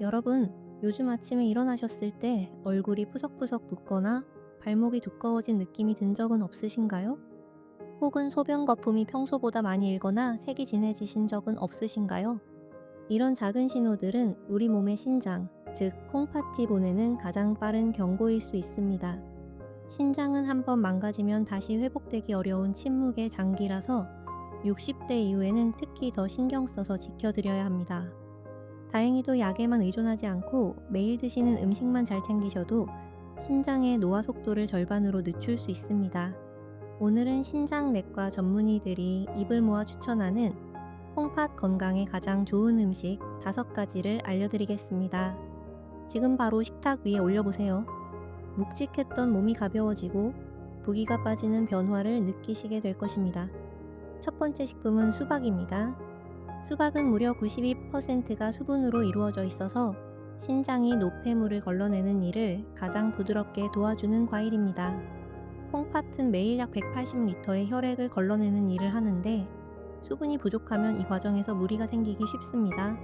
여러분, 요즘 아침에 일어나셨을 때 얼굴이 푸석푸석 붓거나 발목이 두꺼워진 느낌이 든 적은 없으신가요? 혹은 소변 거품이 평소보다 많이 일거나 색이 진해지신 적은 없으신가요? 이런 작은 신호들은 우리 몸의 신장, 즉 콩팥이 보내는 가장 빠른 경고일 수 있습니다. 신장은 한번 망가지면 다시 회복되기 어려운 침묵의 장기라서 60대 이후에는 특히 더 신경 써서 지켜드려야 합니다. 다행히도 약에만 의존하지 않고 매일 드시는 음식만 잘 챙기셔도 신장의 노화 속도를 절반으로 늦출 수 있습니다. 오늘은 신장내과 전문의들이 입을 모아 추천하는 콩팥 건강에 가장 좋은 음식 5가지를 알려드리겠습니다. 지금 바로 식탁 위에 올려보세요. 묵직했던 몸이 가벼워지고 부기가 빠지는 변화를 느끼시게 될 것입니다. 첫 번째 식품은 수박입니다. 수박은 무려 92%가 수분으로 이루어져 있어서 신장이 노폐물을 걸러내는 일을 가장 부드럽게 도와주는 과일입니다. 콩팥은 매일 약 180리터의 혈액을 걸러내는 일을 하는데 수분이 부족하면 이 과정에서 무리가 생기기 쉽습니다.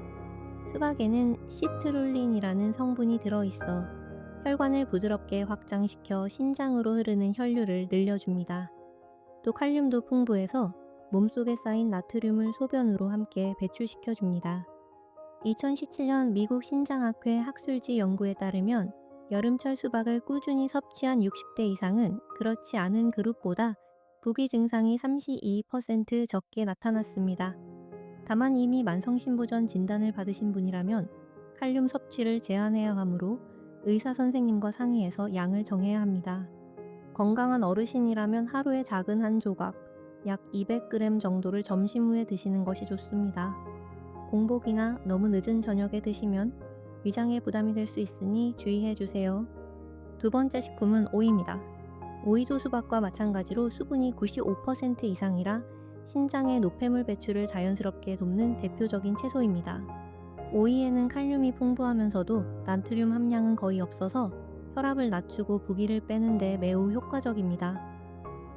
수박에는 시트룰린이라는 성분이 들어있어 혈관을 부드럽게 확장시켜 신장으로 흐르는 혈류를 늘려줍니다. 또 칼륨도 풍부해서 몸속에 쌓인 나트륨을 소변으로 함께 배출시켜줍니다. 2017년 미국 신장학회 학술지 연구에 따르면 여름철 수박을 꾸준히 섭취한 60대 이상은 그렇지 않은 그룹보다 부기 증상이 32% 적게 나타났습니다. 다만 이미 만성신부전 진단을 받으신 분이라면 칼륨 섭취를 제한해야 하므로 의사 선생님과 상의해서 양을 정해야 합니다. 건강한 어르신이라면 하루에 작은 한 조각, 약 200g 정도를 점심 후에 드시는 것이 좋습니다. 공복이나 너무 늦은 저녁에 드시면 위장에 부담이 될 수 있으니 주의해 주세요. 두 번째 식품은 오이입니다. 오이도 수박과 마찬가지로 수분이 95% 이상이라 신장의 노폐물 배출을 자연스럽게 돕는 대표적인 채소입니다. 오이에는 칼륨이 풍부하면서도 나트륨 함량은 거의 없어서 혈압을 낮추고 부기를 빼는 데 매우 효과적입니다.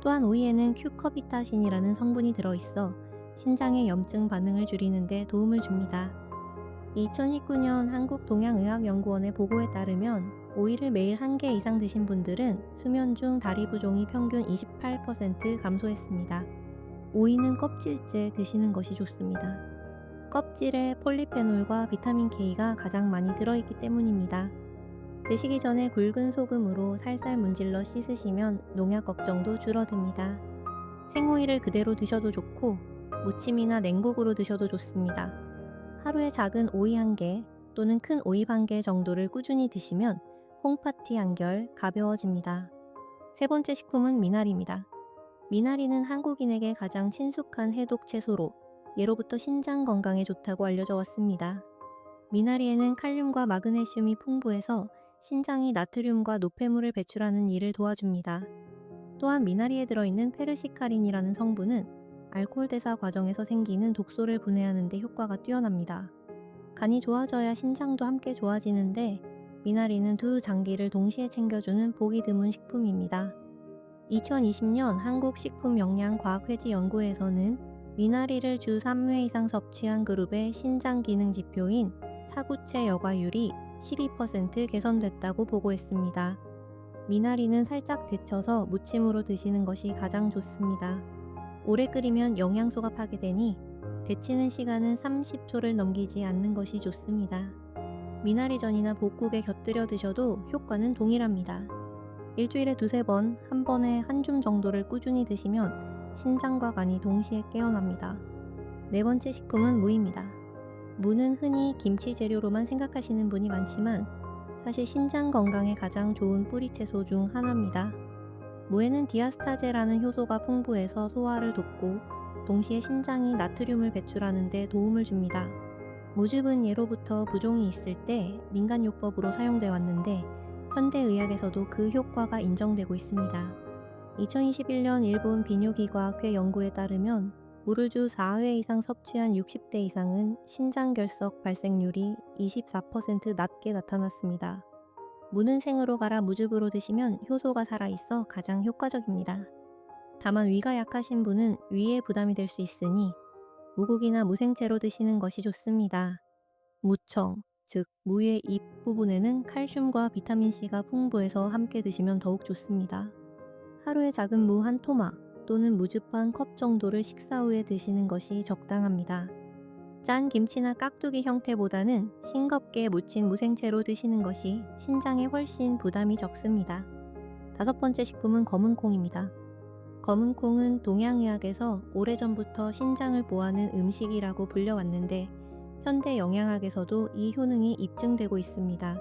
또한 오이에는 큐커비타신이라는 성분이 들어있어 신장의 염증 반응을 줄이는 데 도움을 줍니다. 2019년 한국동양의학연구원의 보고에 따르면 오이를 매일 1개 이상 드신 분들은 수면 중 다리 부종이 평균 28% 감소했습니다. 오이는 껍질째 드시는 것이 좋습니다. 껍질에 폴리페놀과 비타민 K가 가장 많이 들어있기 때문입니다. 드시기 전에 굵은 소금으로 살살 문질러 씻으시면 농약 걱정도 줄어듭니다. 생오이를 그대로 드셔도 좋고 무침이나 냉국으로 드셔도 좋습니다. 하루에 작은 오이 1개 또는 큰 오이 1개 정도를 꾸준히 드시면 콩팥이 한결 가벼워집니다. 세 번째 식품은 미나리입니다. 미나리는 한국인에게 가장 친숙한 해독 채소로 예로부터 신장 건강에 좋다고 알려져 왔습니다. 미나리에는 칼륨과 마그네슘이 풍부해서 신장이 나트륨과 노폐물을 배출하는 일을 도와줍니다. 또한 미나리에 들어있는 페르시카린이라는 성분은 알코올 대사 과정에서 생기는 독소를 분해하는 데 효과가 뛰어납니다. 간이 좋아져야 신장도 함께 좋아지는데 미나리는 두 장기를 동시에 챙겨주는 보기 드문 식품입니다. 2020년 한국식품영양과학회지 연구에서는 미나리를 주 3회 이상 섭취한 그룹의 신장 기능 지표인 사구체 여과율이 12% 개선됐다고 보고했습니다. 미나리는 살짝 데쳐서 무침으로 드시는 것이 가장 좋습니다. 오래 끓이면 영양소가 파괴되니 데치는 시간은 30초를 넘기지 않는 것이 좋습니다. 미나리전이나 볶국에 곁들여 드셔도 효과는 동일합니다. 일주일에 2~3번, 한 번에 한 줌 정도를 꾸준히 드시면 신장과 간이 동시에 깨어납니다. 네 번째 식품은 무입니다. 무는 흔히 김치 재료로만 생각하시는 분이 많지만 사실 신장 건강에 가장 좋은 뿌리채소 중 하나입니다. 무에는 디아스타제라는 효소가 풍부해서 소화를 돕고 동시에 신장이 나트륨을 배출하는 데 도움을 줍니다. 무즙은 예로부터 부종이 있을 때 민간요법으로 사용되어 왔는데 현대의학에서도 그 효과가 인정되고 있습니다. 2021년 일본 비뇨기과학회 연구에 따르면 무를 주 4회 이상 섭취한 60대 이상은 신장결석 발생률이 24% 낮게 나타났습니다. 무는 생으로 갈아 무즙으로 드시면 효소가 살아있어 가장 효과적입니다. 다만 위가 약하신 분은 위에 부담이 될 수 있으니 무국이나 무생채로 드시는 것이 좋습니다. 무청, 즉 무의 잎 부분에는 칼슘과 비타민C가 풍부해서 함께 드시면 더욱 좋습니다. 하루에 작은 무 한 토막 또는 무즙 한 컵 정도를 식사 후에 드시는 것이 적당합니다. 짠 김치나 깍두기 형태보다는 싱겁게 무친 무생채로 드시는 것이 신장에 훨씬 부담이 적습니다. 5번째 식품은 검은콩입니다. 검은콩은 동양의학에서 오래전부터 신장을 보호하는 음식이라고 불려왔는데 현대 영양학에서도 이 효능이 입증되고 있습니다.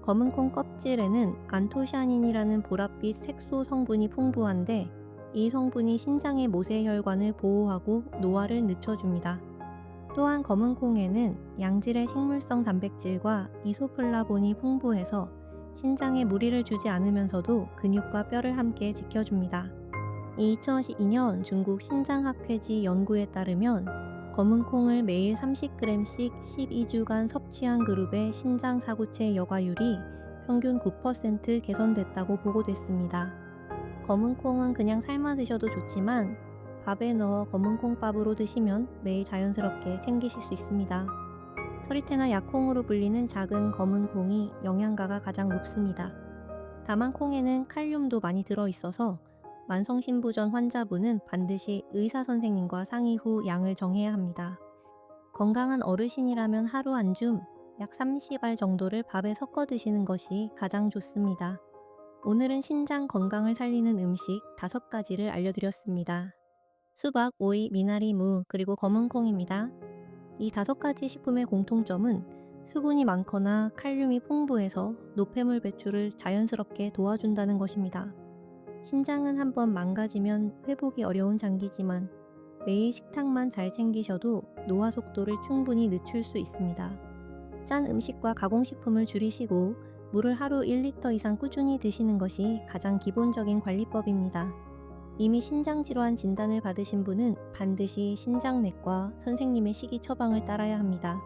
검은콩 껍질에는 안토시아닌이라는 보랏빛 색소 성분이 풍부한데 이 성분이 신장의 모세혈관을 보호하고 노화를 늦춰줍니다. 또한 검은콩에는 양질의 식물성 단백질과 이소플라본이 풍부해서 신장에 무리를 주지 않으면서도 근육과 뼈를 함께 지켜줍니다. 2012년 중국 신장학회지 연구에 따르면 검은콩을 매일 30g씩 12주간 섭취한 그룹의 신장 사구체 여과율이 평균 9% 개선됐다고 보고됐습니다. 검은콩은 그냥 삶아 드셔도 좋지만 밥에 넣어 검은콩밥으로 드시면 매일 자연스럽게 챙기실 수 있습니다. 서리태나 약콩으로 불리는 작은 검은콩이 영양가가 가장 높습니다. 다만 콩에는 칼륨도 많이 들어있어서 만성신부전 환자분은 반드시 의사 선생님과 상의 후 양을 정해야 합니다. 건강한 어르신이라면 하루 한 줌 약 30알 정도를 밥에 섞어 드시는 것이 가장 좋습니다. 오늘은 신장 건강을 살리는 음식 5가지를 알려드렸습니다. 수박, 오이, 미나리, 무, 그리고 검은콩입니다. 이 5가지 식품의 공통점은 수분이 많거나 칼륨이 풍부해서 노폐물 배출을 자연스럽게 도와준다는 것입니다. 신장은 한번 망가지면 회복이 어려운 장기지만 매일 식탁만 잘 챙기셔도 노화 속도를 충분히 늦출 수 있습니다. 짠 음식과 가공식품을 줄이시고 물을 하루 1리터 이상 꾸준히 드시는 것이 가장 기본적인 관리법입니다. 이미 신장질환 진단을 받으신 분은 반드시 신장내과 선생님의 식이 처방을 따라야 합니다.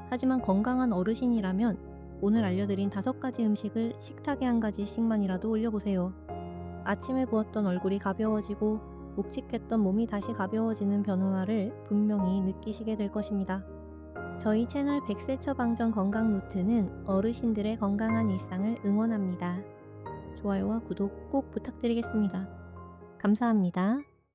하지만 건강한 어르신이라면 오늘 알려드린 5가지 음식을 식탁에 한 가지씩만이라도 올려보세요. 아침에 부었던 얼굴이 가벼워지고 묵직했던 몸이 다시 가벼워지는 변화를 분명히 느끼시게 될 것입니다. 저희 채널 100세 처방전 건강노트는 어르신들의 건강한 일상을 응원합니다. 좋아요와 구독 꼭 부탁드리겠습니다. 감사합니다.